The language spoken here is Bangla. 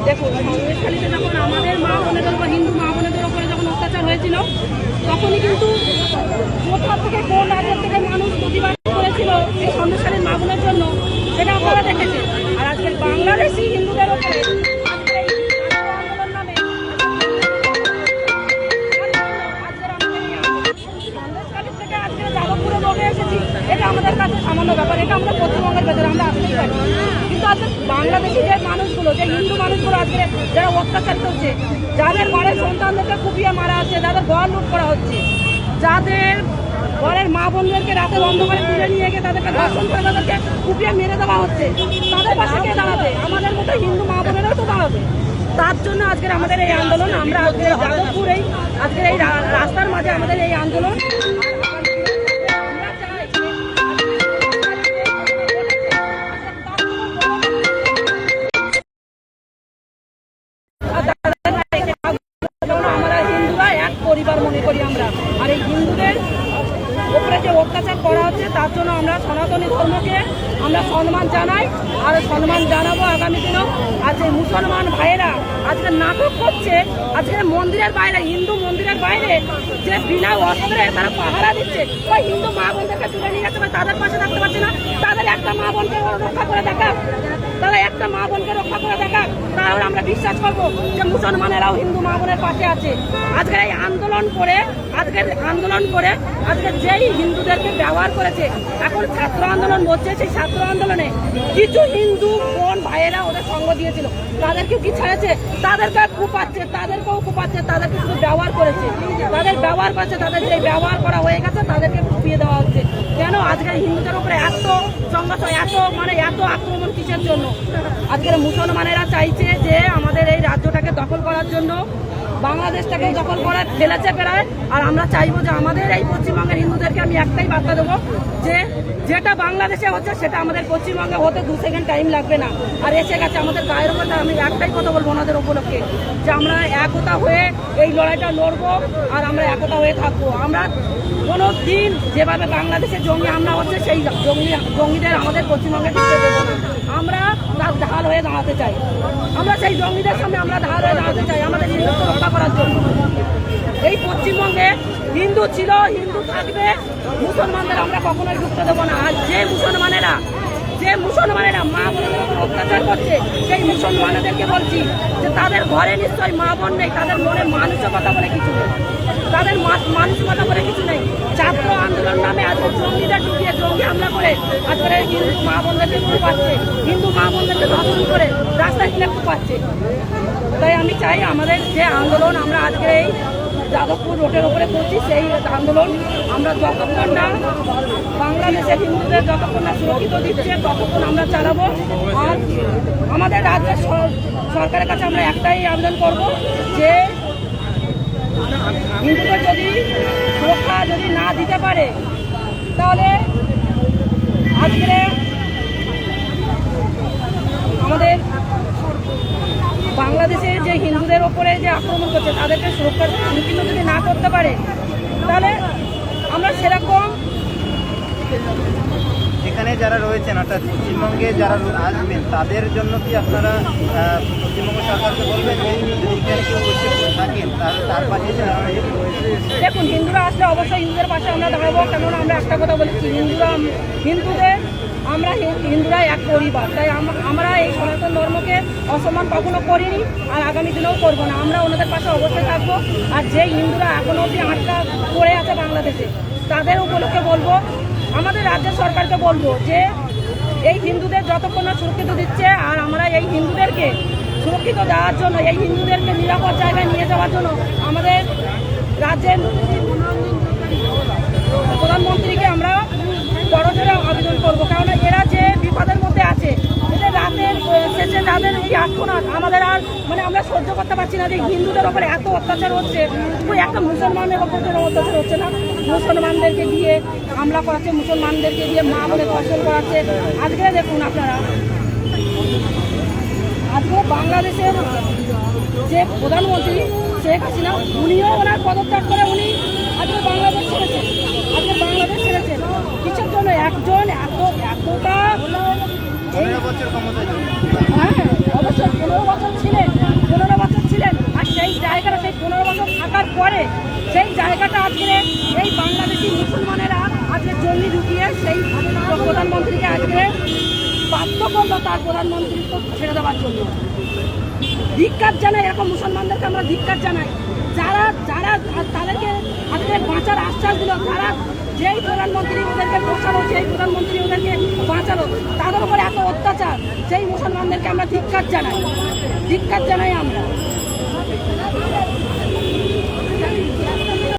দেখুন, সন্দেশখালীতে যখন আমাদের মা বোনেদের উপর, হিন্দু মা বোনেদের উপরে যখন অত্যাচার হয়েছিল, তখনই কিন্তু কোথা থেকে কোন রাজ্যের থেকে মানুষ প্রতিবাদ করেছিল এই সন্দেশখালীর মা বোনের জন্য, সেটা আপনারা দেখেছেন। আর আজকের বাংলাদেশি হিন্দুদের উপরে আন্দোলন নামে সন্দেশখালী থেকে আজকে যাদবপুরে লোকে এসেছি, এটা আমাদের কাছে সামান্য ব্যাপার, এটা আমরা পশ্চিমবঙ্গের ভেতরে আমরা আসতেই পারি। কিন্তু আজকে বাংলাদেশি যে মানুষগুলো, যে হিন্দু মানুষগুলো আজকে যারা অত্যাচার করছে, যাদের ঘরের সন্তানদেরকে কুপিয়ে মারা হচ্ছে, যাদের ঘর লুট করা হচ্ছে, যাদের ঘরের মা বোনদেরকে রাতের অন্ধকারে তুলে নিয়ে গিয়ে তাদেরকে ধর্ষণ করে তাদেরকে কুপিয়ে মেরে দেওয়া হচ্ছে, তাদের পাশে কে দাঁড়াবে? আমাদের মতো হিন্দু মা বোনেরাও তো দাঁড়াবে। তার জন্য আজকের আমাদের এই আন্দোলন। আমরা আজকের যাদবপুরেই আজকের এই রাস্তার মাঝে আমাদের এই আন্দোলন। আমরা হিন্দুরা এক পরিবার মনে করি আমরা। আর এই হিন্দুদের উপরে যে অত্যাচার করা হচ্ছে তার জন্য আমরা সনাতনী ধর্মকে আমরা সম্মান জানাই, আর সম্মান জানাবো আগামী দিনেও। আর যে মুসলমান ভাইয়েরা আজকে নাটক করছে, আজকে মন্দিরের বাইরে, হিন্দু মন্দিরের বাইরে যে বিনা অস্ত্রে তারা পাহারা দিচ্ছে, ওই হিন্দু মা বোনদেরকে তুলে নিয়ে যাচ্ছে, তাদের পাশে থাকতে পারছে না। তাদের একটা মা বোনকে রক্ষা করে দেখা, তারা একটা মা বোনকে রক্ষা করে দেখা, তাহলে আমরা বিশ্বাস করবো যে মুসলমানেরাও হিন্দু মা বোনের পাশে আছে। আজকের এই আন্দোলন করে আজকে যেই হিন্দুদেরকে ব্যবহার করেছে, এখন ছাত্র আন্দোলন বলছে, সেই ছাত্র আন্দোলনে কিছু হিন্দু বোন ভাইয়েরা ওদের সঙ্গ দিয়েছিল, তাদেরকেও কি ছাড়েছে? তাদেরকেও কুপাচ্ছে, তাদেরকে শুধু ব্যবহার করেছে, তাদের ব্যবহার করছে, তাদের যে ব্যবহার করা হয়ে গেছে তাদেরকে কুপিয়ে দেওয়া হচ্ছে। কেন আজকের হিন্দুদের উপরে এত সংঘর্ষ, এত আক্রমণ কিসের জন্য? আজকের মুসলমানেরা চাইছে যে আমাদের এই রাজ্যটাকে দখল করার জন্য, বাংলাদেশটাকে দখল করে ফেলেছে প্রায়। আর আমরা চাইবো যে আমাদের এই পশ্চিমবঙ্গের হিন্দুদেরকে আমি একটাই বার্তা দেবো যে যেটা বাংলাদেশে হচ্ছে সেটা আমাদের পশ্চিমবঙ্গে হতে 2 সেকেন্ড টাইম লাগবে না। আর এসে গেছে আমাদের গায়ের কথা। আমি একটাই কথা বলবো ওনাদের উপলক্ষে যে আমরা একতা হয়ে এই লড়াইটা লড়বো, আর আমরা একতা হয়ে থাকবো। আমরা কোনো দিন যেভাবে বাংলাদেশে জঙ্গি হামলা হচ্ছে, সেই জঙ্গিদের আমাদের পশ্চিমবঙ্গে ঢুকতে দেবো না। আমরা তার ঢাল হয়ে দাঁড়াতে চাই, আমরা সেই জঙ্গিদের সামনে আমরা ঢাল হয়ে দাঁড়াতে চাই আমাদের হিন্দুত্ব রক্ষা করার জন্য। এই পশ্চিমবঙ্গে হিন্দু ছিল, হিন্দু থাকবে, মুসলমানদের আমরা কখনোই ঢুকতে দেবো না। আর যে মুসলমানেরা মা বোনদের উপর অত্যাচার করছে, সেই মুসলমানদেরকে বলছি যে তাদের ঘরে নিশ্চয়ই মা বোন নেই, তাদের মনে মানসিকতা বলে কিছু নেই, তাদের মানসিকতা বলে কিছু নেই। ছাত্র আন্দোলন নামে আজকে জঙ্গিদের ঢুকিয়ে জঙ্গি হামলা করে আজকে হিন্দু মা বোনদেরকে কুপাচ্ছে, হিন্দু মা বোনদেরকে ধর্ষণ করে রাস্তায় তুলে কুপাচ্ছে। তাই আমি চাই আমাদের যে আন্দোলন, আমরা আজকে এই যাদবপুর রোডের উপরে করছি, সেই আন্দোলন আমরা যতক্ষণ না বাংলাদেশের হিন্দুদের যতক্ষণ না সুরক্ষিত দিচ্ছে ততক্ষণ আমরা চালাবো। আর আমাদের রাজ্যের সরকারের কাছে আমরা একটাই আবেদন করব যে হিন্দুদের যদি সুরক্ষা যদি না দিতে পারে, তাহলে আজকে আমাদের বাংলাদেশের যে হিন্দুদের ওপরে যে আক্রমণ করছে তাদেরকে সুরক্ষা সুনিশ্চিত যদি না করতে পারে, তাহলে আমরা সেরকম এখানে যারা রয়েছেন অর্থাৎ পশ্চিমবঙ্গে যারা আসবেন তাদের জন্য কি আপনারা পশ্চিমবঙ্গ সরকারকে বলবেন যদি এখানে কেউ থাকেন তার পাশে? দেখুন, হিন্দুরা আসলে অবশ্যই হিন্দুদের পাশে আমরা দাঁড়াবো। কেননা আমরা একটা কথা বলেছি, হিন্দুরা এক পরিবার। তাই আমরা এই সনাতন ধর্মকে অসম্মান কখনো করিনি, আর আগামী দিনেও করবো না। আমরা ওনাদের পাশে অবশ্যই থাকবো। আর যে হিন্দুরা এখনো অবধি আটকা পড়ে আছে বাংলাদেশে, তাদের উপলক্ষে বলবো, আমাদের রাজ্য সরকারকে বলবো যে এই হিন্দুদের যতক্ষণ না সুরক্ষিত দিচ্ছে, আর আমরা এই হিন্দুদেরকে সুরক্ষিত দেওয়ার জন্য, এই হিন্দুদেরকে নিরাপদ জায়গায় নিয়ে যাওয়ার জন্য আমাদের রাজ্যের প্রধানমন্ত্রীকে আমরা বড়জোরে আবেদন করবো। কারণ এরা যে বিপদের মধ্যে আছে, এদের রাতের শেষে যাদের এই আত্মনাদ আমাদের আর আমরা সহ্য করতে পারছি না। যে হিন্দুদের ওপরে এত অত্যাচার হচ্ছে, ওই একটা মুসলমানের ওপর কোনো অত্যাচার হচ্ছে না। মুসলমানদেরকে দিয়ে হামলা করাচ্ছে, মুসলমানদেরকে দিয়ে মা বলে ধর্ষণ করাচ্ছে। আজকে দেখুন আপনারা, আজকে বাংলাদেশের যে প্রধানমন্ত্রী শেখ হাসিনা, উনিও ওনার পদত্যাগ করে উনি আজকে বাংলাদেশ ছেড়েছেন। কিসের জন্য? একজন এতটা 15 বছর ক্ষমতায় ছিলেন। হ্যাঁ অবশ্যই 15 বছর ছিলেন, 15 বছর ছিলেন। আর সেই জায়গাটা, সেই 15 বছর থাকার পরে সেই জায়গাটা আজকে এই বাংলাদেশি মুসলমানেরা আজকে জঙ্গি ঢুকিয়ে সেই প্রধানমন্ত্রীকে আজকে বাধ্য করলো তার প্রধানমন্ত্রীকে ছেড়ে দেওয়ার জন্য। ধিক্কার জানাই, এরকম মুসলমানদেরকে আমরা ধিক্কার জানাই। যারা যারা তাদেরকে আজকে বাঁচার আশ্বাস দিল, যারা যেই প্রধানমন্ত্রী ওদেরকে বসালো, যেই প্রধানমন্ত্রী ওদেরকে বাঁচালো, তাদের উপরে এত অত্যাচার, সেই মুসলমানদেরকে আমরা ধিক্কার জানাই আমরা।